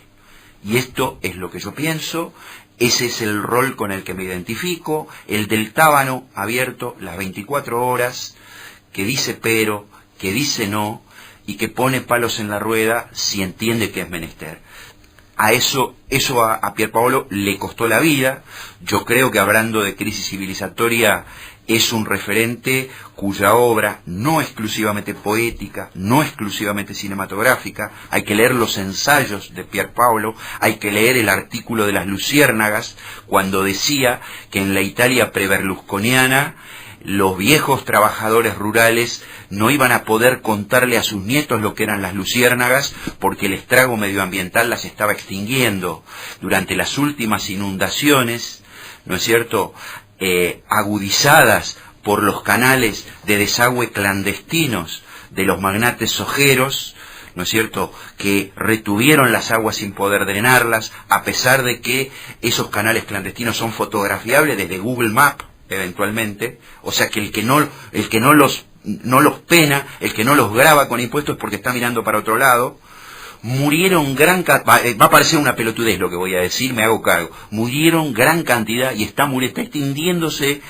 Y esto es lo que yo pienso. Ese es el rol con el que me identifico, el del tábano abierto las 24 horas, que dice pero, que dice no, y que pone palos en la rueda si entiende que es menester. Eso a Pier Paolo le costó la vida. Yo creo que, hablando de crisis civilizatoria, es un referente cuya obra, no exclusivamente poética, no exclusivamente cinematográfica, hay que leer los ensayos de Pier Paolo, hay que leer el artículo de las Luciérnagas, cuando decía que en la Italia preberlusconiana los viejos trabajadores rurales no iban a poder contarle a sus nietos lo que eran las luciérnagas, porque el estrago medioambiental las estaba extinguiendo. Durante las últimas inundaciones, ¿no es cierto?, agudizadas por los canales de desagüe clandestinos de los magnates sojeros, ¿no es cierto?, que retuvieron las aguas sin poder drenarlas, a pesar de que esos canales clandestinos son fotografiables desde Google Maps, eventualmente. O sea que el que no los pena, el que no los graba con impuestos, es porque está mirando para otro lado. Murieron va a parecer una pelotudez lo que voy a decir, me hago cargo. Murieron gran cantidad, y está extinguiéndose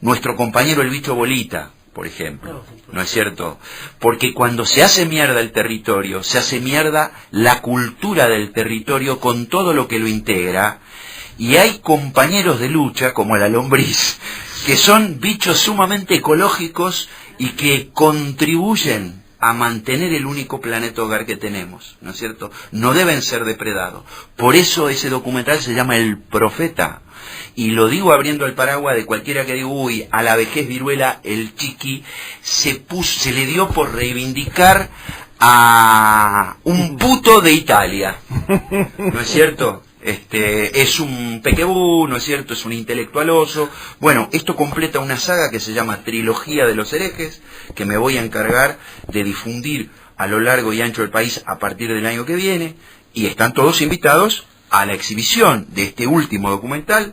nuestro compañero el bicho bolita, por ejemplo, ¿no es cierto? Porque cuando se hace mierda el territorio, se hace mierda la cultura del territorio con todo lo que lo integra. Y hay compañeros de lucha, como la lombriz, que son bichos sumamente ecológicos y que contribuyen a mantener el único planeta hogar que tenemos, ¿no es cierto? No deben ser depredados. Por eso ese documental se llama El Profeta. Y lo digo abriendo el paraguas de cualquiera que diga, uy, a la vejez viruela el chiqui se le dio por reivindicar a un puto de Italia, ¿no es cierto? Es un pequebú, ¿no es cierto?, es un intelectualoso. Bueno, esto completa una saga que se llama Trilogía de los Herejes, que me voy a encargar de difundir a lo largo y ancho del país a partir del año que viene, y están todos invitados a la exhibición de este último documental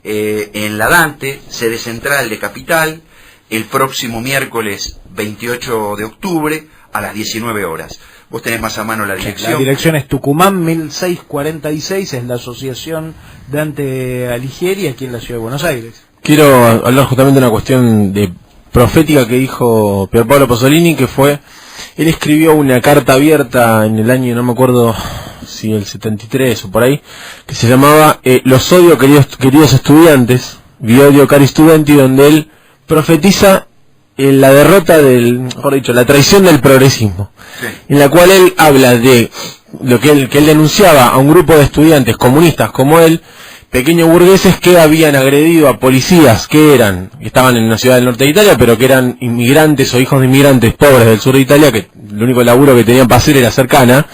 en la Dante, sede central de Capital, el próximo miércoles 28 de octubre a las 19 horas. Vos tenés más a mano la dirección. La dirección es Tucumán 1646, es la Asociación Dante Alighieri, aquí en la Ciudad de Buenos Aires. Quiero hablar justamente de una cuestión de profética que dijo Pier Paolo Pasolini, que fue, él escribió una carta abierta en el año, no me acuerdo si el 73 o por ahí, que se llamaba Los odio queridos estudiantes, Vi odio cari studenti, donde él profetiza la derrota mejor dicho, la traición del progresismo, sí, en la cual él habla de lo que él denunciaba a un grupo de estudiantes comunistas como él, pequeños burgueses que habían agredido a policías que estaban en una ciudad del norte de Italia, pero que eran inmigrantes o hijos de inmigrantes pobres del sur de Italia, que el único laburo que tenían para hacer era hacer cana,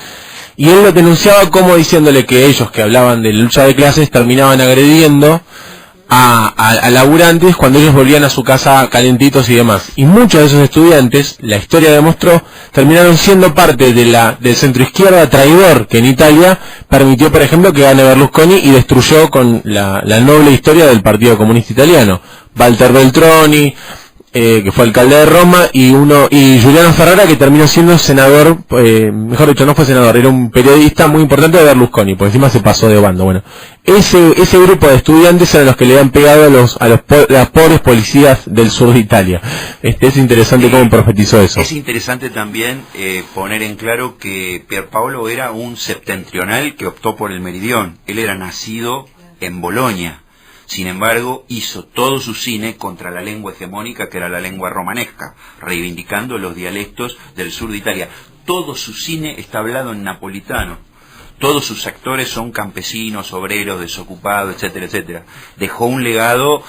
y él lo denunciaba como diciéndole que ellos que hablaban de lucha de clases terminaban agrediendo a laburantes cuando ellos volvían a su casa calentitos y demás. Y muchos de esos estudiantes, la historia demostró, terminaron siendo parte del centroizquierda traidor que en Italia permitió, por ejemplo, que gane Berlusconi y destruyó con la noble historia del Partido Comunista Italiano. Walter Veltroni, que fue alcalde de Roma, y Giuliano Ferrara, que terminó siendo senador, mejor dicho, no fue senador, era un periodista muy importante de Berlusconi, por encima se pasó de bando. Bueno, ese grupo de estudiantes eran los que le habían pegado a las pobres policías del sur de Italia. Es interesante cómo profetizó eso. Es interesante también poner en claro que Pierpaolo era un septentrional que optó por el meridión. Él era nacido en Bolonia. Sin embargo, hizo todo su cine contra la lengua hegemónica, que era la lengua romanesca, reivindicando los dialectos del sur de Italia. Todo su cine está hablado en napolitano. Todos sus actores son campesinos, obreros, desocupados, etcétera, etcétera. Dejó un legado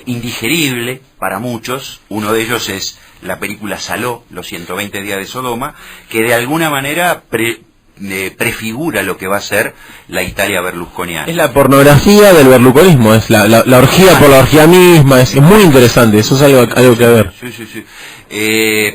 indigerible para muchos. Uno de ellos es la película Salò, los 120 días de Sodoma, que de alguna manera prefigura lo que va a ser la Italia berlusconiana. Es la pornografía del berlusconismo, es la orgía por la orgía misma, es muy interesante, eso es algo que ver. Sí.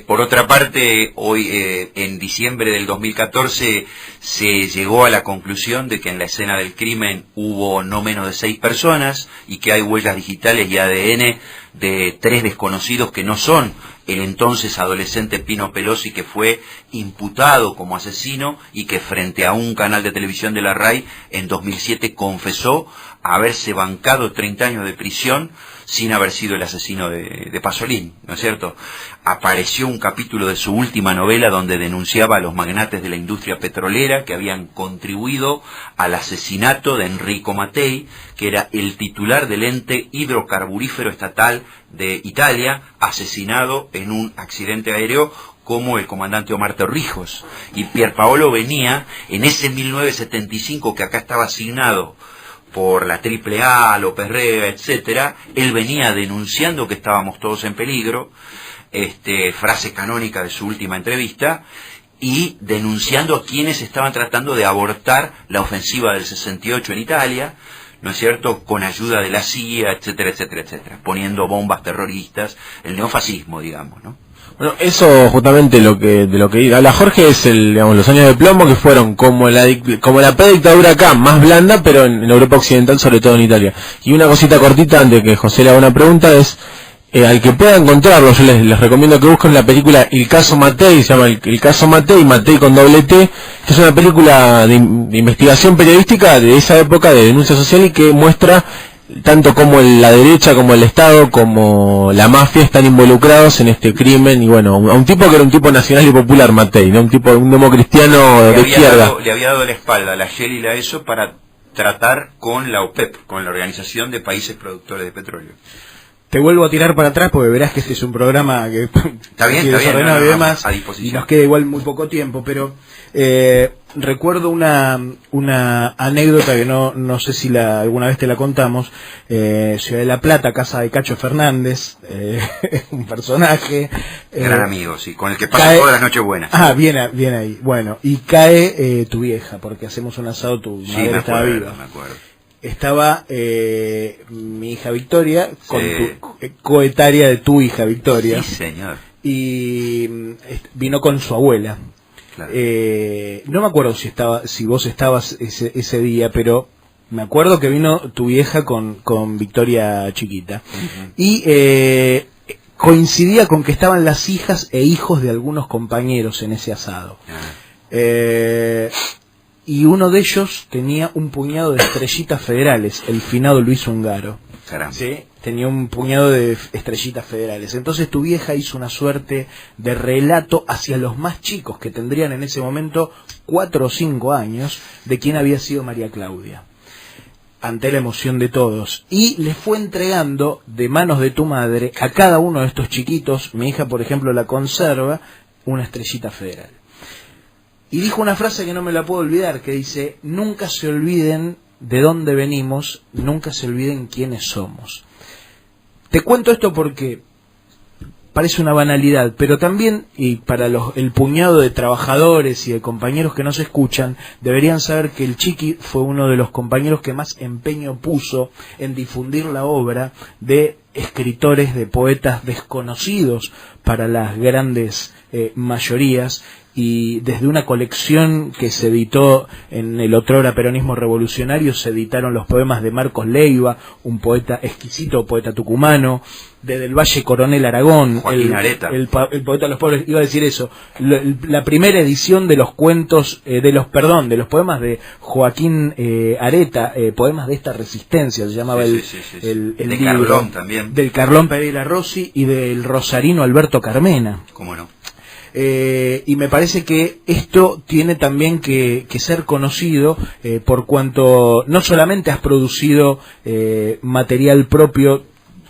Por otra parte, hoy en diciembre del 2014 se llegó a la conclusión de que en la escena del crimen hubo no menos de 6 personas y que hay huellas digitales y ADN de 3 desconocidos que no son el entonces adolescente Pino Pelosi, que fue imputado como asesino y que frente a un canal de televisión de la RAI en 2007 confesó haberse bancado 30 años de prisión sin haber sido el asesino de Pasolini, ¿no es cierto? Apareció un capítulo de su última novela donde denunciaba a los magnates de la industria petrolera que habían contribuido al asesinato de Enrico Mattei, que era el titular del ente hidrocarburífero estatal de Italia, asesinado en un accidente aéreo como el comandante Omar Torrijos. Y Pierpaolo venía en ese 1975 que acá estaba asignado por la AAA, López Rega, etcétera, él venía denunciando que estábamos todos en peligro, frase canónica de su última entrevista, y denunciando a quienes estaban tratando de abortar la ofensiva del 68 en Italia, ¿no es cierto?, con ayuda de la CIA, etcétera, etcétera, etcétera, poniendo bombas terroristas, el neofascismo, digamos, ¿no? Bueno, eso justamente de lo que habla Jorge es los años de plomo, que fueron como la predictadura acá, más blanda, pero en Europa Occidental, sobre todo en Italia. Y una cosita cortita antes que José le haga una pregunta es, al que pueda encontrarlo, yo les recomiendo que busquen la película El caso Mattei, se llama el caso Mattei con doble T, que es una película de investigación periodística de esa época de denuncia social y que muestra tanto como la derecha, como el Estado, como la mafia están involucrados en este crimen. Y bueno, a un tipo que era un tipo nacional y popular, Mattei, ¿no? Un democristiano de izquierda. Le había dado la espalda a la Shell y la ESO para tratar con la OPEP, con la Organización de Países Productores de Petróleo. Te vuelvo a tirar para atrás porque verás que este es un programa que está bien, desordenado y demás, a disposición. Y nos queda igual muy poco tiempo, pero recuerdo una anécdota que no sé si alguna vez te la contamos. Ciudad de la Plata, casa de Cacho Fernández, un personaje gran amigo, sí, con el que pasa todas las noches buenas. Bien ahí. Bueno, y cae tu vieja, porque hacemos un asado, tu madre estaba viva. Me acuerdo. Estaba mi hija Victoria, con coetaria de tu hija Victoria. Sí, señor. Y vino con su abuela. Claro. No me acuerdo si vos estabas ese día, pero me acuerdo que vino tu vieja con Victoria chiquita. Uh-huh. Y coincidía con que estaban las hijas e hijos de algunos compañeros en ese asado. Uh-huh. Y uno de ellos tenía un puñado de estrellitas federales, el finado Luis Ungaro. Caramba. ¿Sí? Tenía un puñado de estrellitas federales. Entonces tu vieja hizo una suerte de relato hacia los más chicos, que tendrían en ese momento 4 o 5 años, de quién había sido María Claudia. Ante la emoción de todos. Y le fue entregando de manos de tu madre a cada uno de estos chiquitos, mi hija por ejemplo la conserva, una estrellita federal. Y dijo una frase que no me la puedo olvidar, que dice: nunca se olviden de dónde venimos, nunca se olviden quiénes somos. Te cuento esto porque parece una banalidad, pero también, y para el puñado de trabajadores y de compañeros que nos escuchan, deberían saber que el Chiqui fue uno de los compañeros que más empeño puso en difundir la obra de escritores, de poetas desconocidos para las grandes mayorías, y desde una colección que se editó en el otrora peronismo revolucionario se editaron los poemas de Marcos Leiva, un poeta exquisito, poeta tucumano, desde el Valle Coronel Aragón, el poeta de los pobres, iba a decir eso, la primera edición de los cuentos, de los poemas de Joaquín Areta, poemas de esta resistencia, se llamaba el de libro, Carlón también, del Carlón Pereira Rossi y del rosarino Alberto Carmena. ¿Cómo no? Y me parece que esto tiene también que ser conocido por cuanto no solamente has producido material propio,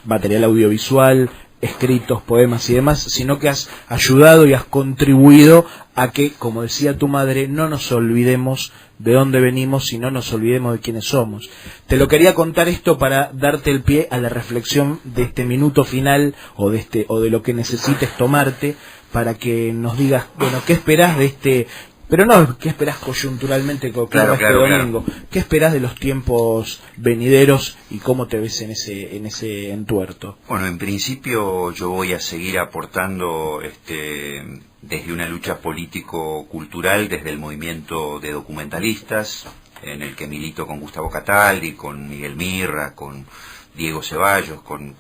material audiovisual, escritos, poemas y demás, sino que has ayudado y has contribuido a que, como decía tu madre, no nos olvidemos de dónde venimos y no nos olvidemos de quiénes somos. Te lo quería contar esto para darte el pie a la reflexión de este minuto final o de lo que necesites tomarte, para que nos digas, bueno, ¿qué esperás de este? Pero no, ¿qué esperás coyunturalmente con este domingo? Claro. ¿Qué esperás de los tiempos venideros y cómo te ves en ese entuerto? Bueno, en principio yo voy a seguir aportando desde una lucha político-cultural, desde el movimiento de documentalistas, en el que milito con Gustavo Cataldi, con Miguel Mirra, con Diego Ceballos, con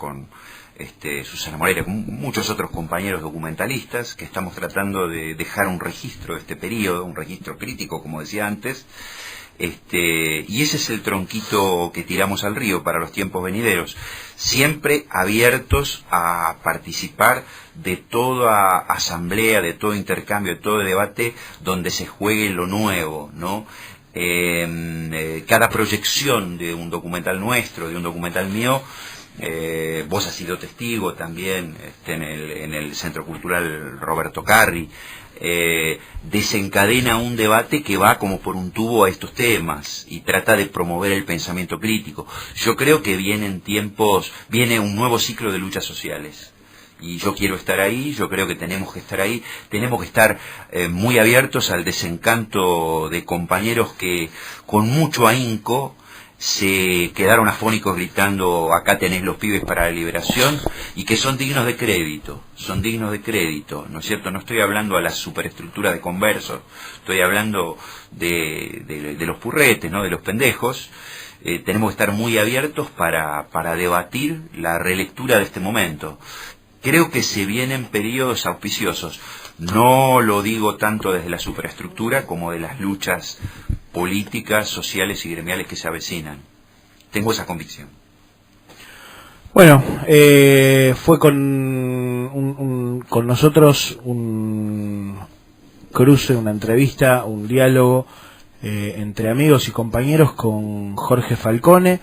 Susana Moreira, con muchos otros compañeros documentalistas, que estamos tratando de dejar un registro de este periodo, un registro crítico, como decía antes, y ese es el tronquito que tiramos al río para los tiempos venideros, siempre abiertos a participar de toda asamblea, de todo intercambio, de todo debate donde se juegue lo nuevo, ¿no? Cada proyección de un documental nuestro, de un documental mío, vos has sido testigo también en el Centro Cultural Roberto Carri, desencadena un debate que va como por un tubo a estos temas y trata de promover el pensamiento crítico. Yo creo que viene un nuevo ciclo de luchas sociales. Y yo quiero estar ahí, yo creo que tenemos que estar ahí, tenemos que estar muy abiertos al desencanto de compañeros que con mucho ahínco se quedaron afónicos gritando acá tenés los pibes para la liberación, y que son dignos de crédito, ¿no es cierto? No estoy hablando a la superestructura de conversos, estoy hablando de los purretes, ¿no? De los pendejos. Tenemos que estar muy abiertos para debatir la relectura de este momento. Creo que se vienen periodos auspiciosos, no lo digo tanto desde la superestructura como de las luchas políticas, sociales y gremiales que se avecinan. Tengo esa convicción. Bueno, fue con nosotros un cruce, una entrevista, un diálogo entre amigos y compañeros con Jorge Falcone,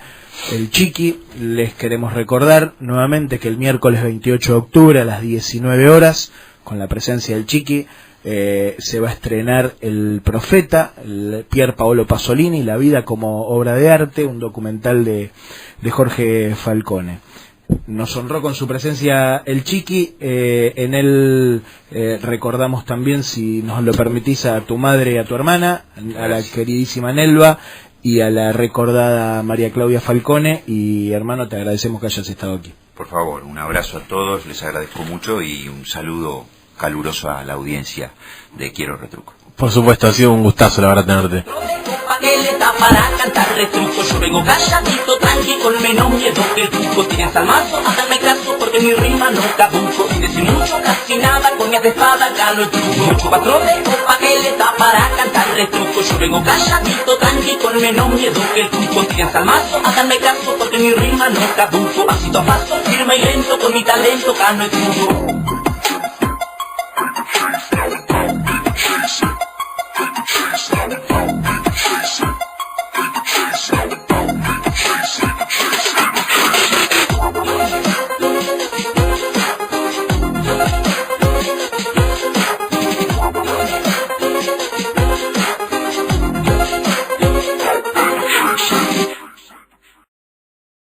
el Chiqui. Les queremos recordar nuevamente que el miércoles 28 de octubre a las 19 horas, con la presencia del Chiqui, se va a estrenar El Profeta, Pier Paolo Pasolini, La vida como obra de arte, un documental de Jorge Falcone. Nos honró con su presencia el Chiqui, en él recordamos también, si nos lo permitís, a tu madre y a tu hermana, a la queridísima Nelva y a la recordada María Claudia Falcone. Y hermano, te agradecemos que hayas estado aquí. Por favor, un abrazo a todos, les agradezco mucho y un saludo caluroso a la audiencia de Quiero Retruco. Por supuesto, ha sido un gustazo la verdad tenerte. Paqueleta para cantar retruco, yo vengo calladito, tranqui, con menos miedo que el truco. Tienes al mazo, hazme caso porque mi rima no caduco. Sin decir mucho, casi nada, con mi de espada gano el truco. Mucho patrones, paqueleta para cantar retruco, yo vengo calladito, tranqui, con menos miedo que el truco. Tienes al mazo, hazme caso porque mi rima no caduco. Pasito a paso, firme y lento, con mi talento gano el truco.